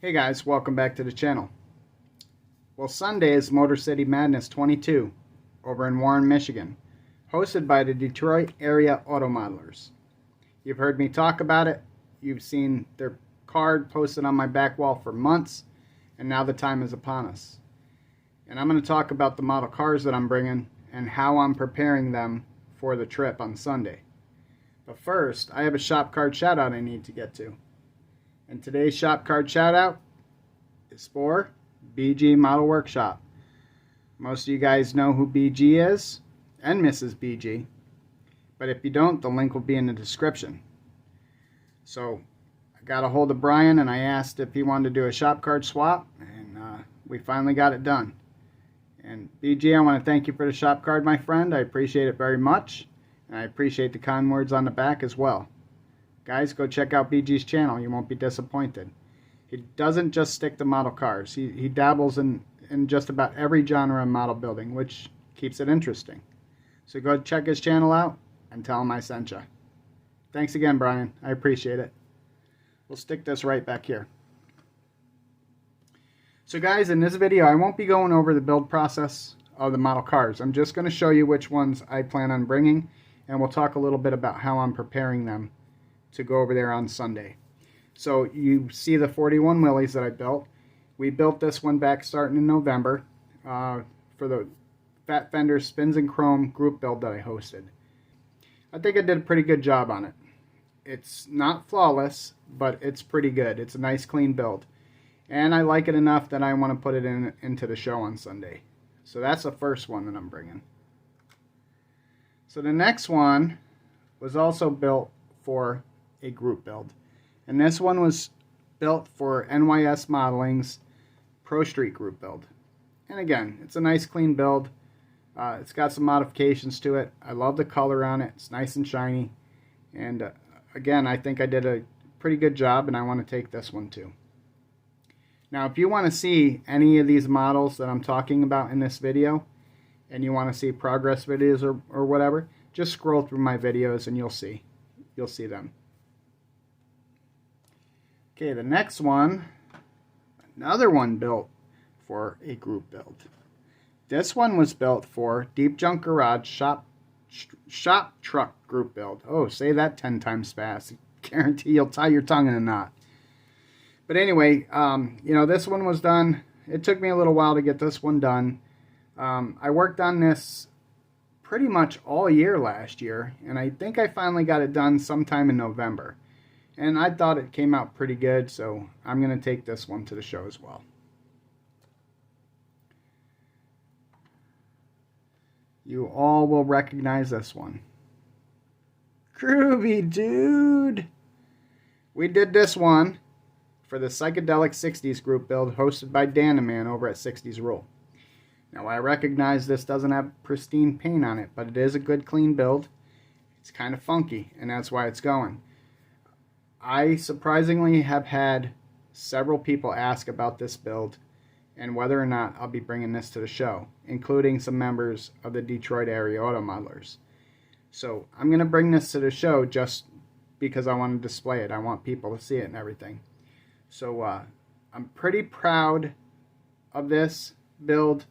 Hey guys, welcome back to the channel. Well, Sunday is Motor City Madness 22 over in Warren, Michigan, hosted by the Detroit area auto modelers. You've heard me talk about it, you've seen their card posted on my back wall for months, and now the time is upon us. And I'm going to talk about the model cars that I'm bringing and how I'm preparing them for the trip on Sunday. But first, I have a shop card shout out I need to get to. And today's shop card shout out is for BG Model Workshop. Most of you guys know who BG is and Mrs. BG, but if you don't, the link will be in the description. So I got a hold of Brian and I asked if he wanted to do a shop card swap, and we finally got it done. And BG, I want to thank you for the shop card, my friend. I appreciate it very much, and I appreciate the kind words on the back as well. Guys, go check out BG's channel. You won't be disappointed. He doesn't just stick to model cars. He dabbles in just about every genre of model building, which keeps it interesting. So go check his channel out and tell him I sent you. Thanks again, Brian. I appreciate it. We'll stick this right back here. So guys, in this video, I won't be going over the build process of the model cars. I'm just going to show you which ones I plan on bringing, and we'll talk a little bit about how I'm preparing them to go over there on Sunday. So you see the 41 Willys that I built. We built this one back starting in November for the Fat Fender Spins and Chrome group build that I hosted. I think I did a pretty good job on it. It's not flawless, but it's pretty good. It's a nice clean build. And I like it enough that I want to put it into the show on Sunday. So that's the first one that I'm bringing. So the next one was also built for a group build. And this one was built for NYS Modeling's Pro Street group build. And again, it's a nice clean build. It's got some modifications to it. I love the color on it. It's nice and shiny. And again, I think I did a pretty good job, and I want to take this one too. Now, if you want to see any of these models that I'm talking about in this video, and you want to see progress videos or whatever, just scroll through my videos and you'll see them. Okay, the next one, another one built for a group build. This one was built for Deep Junk Garage shop truck group build. Oh, say that 10 times fast. Guarantee you'll tie your tongue in a knot. But anyway, this one was done. It took me a little while to get this one done. I worked on this pretty much all year last year, and I think I finally got it done sometime in November. And I thought it came out pretty good, so I'm going to take this one to the show as well. You all will recognize this one. Groovy, dude! We did this one for the Psychedelic 60s group build hosted by Danaman over at 60s Rule. Now, I recognize this doesn't have pristine paint on it, but it is a good clean build. It's kind of funky, and that's why it's going. I surprisingly have had several people ask about this build and whether or not I'll be bringing this to the show, including some members of the Detroit area auto modelers. So I'm going to bring this to the show just because I want to display it. I want people to see it and everything. So I'm pretty proud of this build.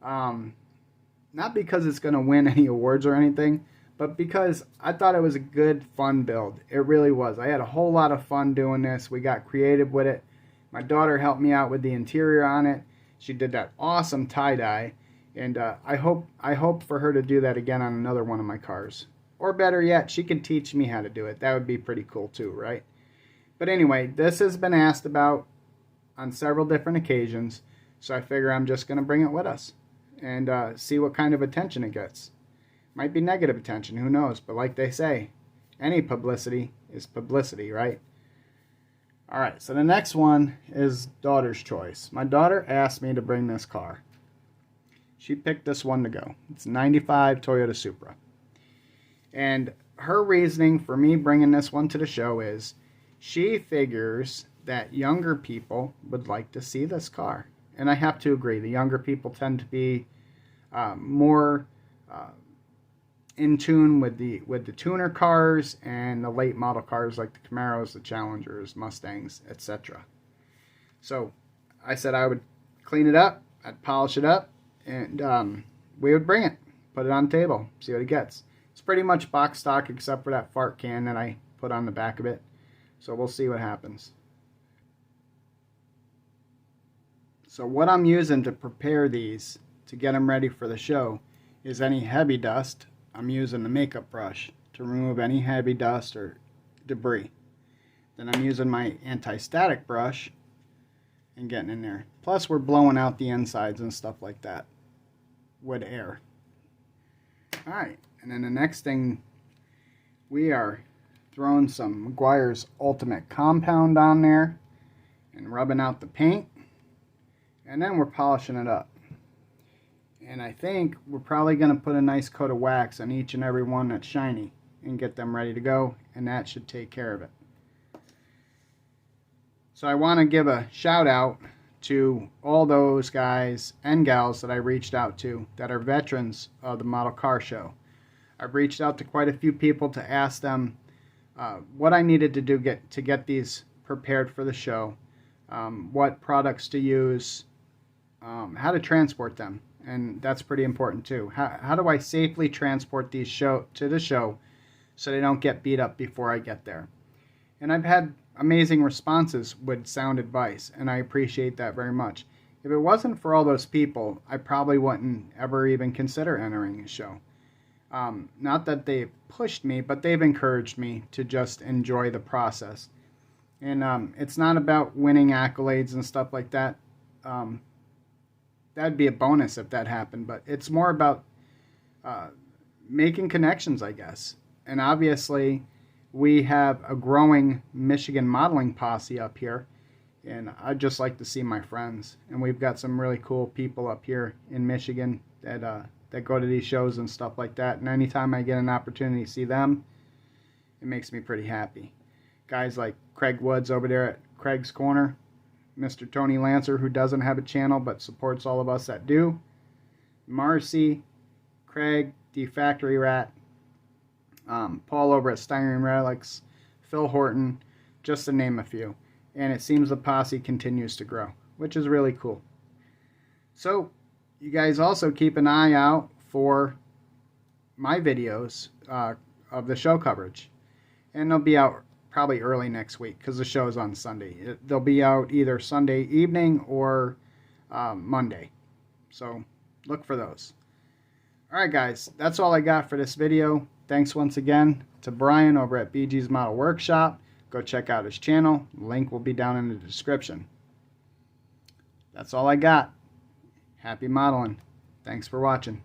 Not because it's going to win any awards or anything, but because I thought it was a good, fun build. It really was. I had a whole lot of fun doing this. We got creative with it. My daughter helped me out with the interior on it. She did that awesome tie-dye. And I hope for her to do that again on another one of my cars. Or better yet, she can teach me how to do it. That would be pretty cool too, right? But anyway, this has been asked about on several different occasions. So I figure I'm just going to bring it with us and see what kind of attention it gets. Might be negative attention, who knows? But like they say, any publicity is publicity, right? Alright, so the next one is daughter's choice. My daughter asked me to bring this car. She picked this one to go. It's a 95 Toyota Supra. And her reasoning for me bringing this one to the show is she figures that younger people would like to see this car. And I have to agree. The younger people tend to be more in tune with the tuner cars and the late model cars like the Camaros, the Challengers, Mustangs, etc. So I said I would clean it up, I'd polish it up, and we would bring it, put it on the table, see what it gets. It's pretty much box stock except for that fart can that I put on the back of it. So we'll see what happens. So what I'm using to prepare these, to get them ready for the show, is any heavy dust. I'm using the makeup brush to remove any heavy dust or debris. Then I'm using my anti-static brush and getting in there. Plus we're blowing out the insides and stuff like that with air. Alright, and then the next thing, we are throwing some Meguiar's Ultimate Compound on there and rubbing out the paint. And then we're polishing it up. And I think we're probably going to put a nice coat of wax on each and every one that's shiny and get them ready to go, and that should take care of it. So I want to give a shout out to all those guys and gals that I reached out to that are veterans of the model car show. I've reached out to quite a few people to ask them what I needed to do to get these prepared for the show, what products to use, how to transport them, and that's pretty important too. How do I safely transport these to the show so they don't get beat up before I get there? And I've had amazing responses with sound advice, and I appreciate that very much. If it wasn't for all those people, I probably wouldn't ever even consider entering a show. Not that they've pushed me, but they've encouraged me to just enjoy the process. And it's not about winning accolades and stuff like that. That'd be a bonus if that happened, but it's more about making connections, I guess. And obviously, we have a growing Michigan modeling posse up here, and I'd just like to see my friends. And we've got some really cool people up here in Michigan that go to these shows and stuff like that. And anytime I get an opportunity to see them, it makes me pretty happy. Guys like Craig Woods over there at Craig's Corner, Mr. Tony Lancer, who doesn't have a channel but supports all of us that do, Marcy, Craig, the Factory Rat, Paul over at Styrene Relics, Phil Horton, just to name a few. And it seems the posse continues to grow, which is really cool. So you guys also keep an eye out for my videos of the show coverage. And they'll be out probably early next week because the show is on Sunday. They'll be out either Sunday evening or Monday. So look for those. Alright guys, that's all I got for this video. Thanks once again to Brian over at BG's Model Workshop. Go check out his channel. Link will be down in the description. That's all I got. Happy modeling. Thanks for watching.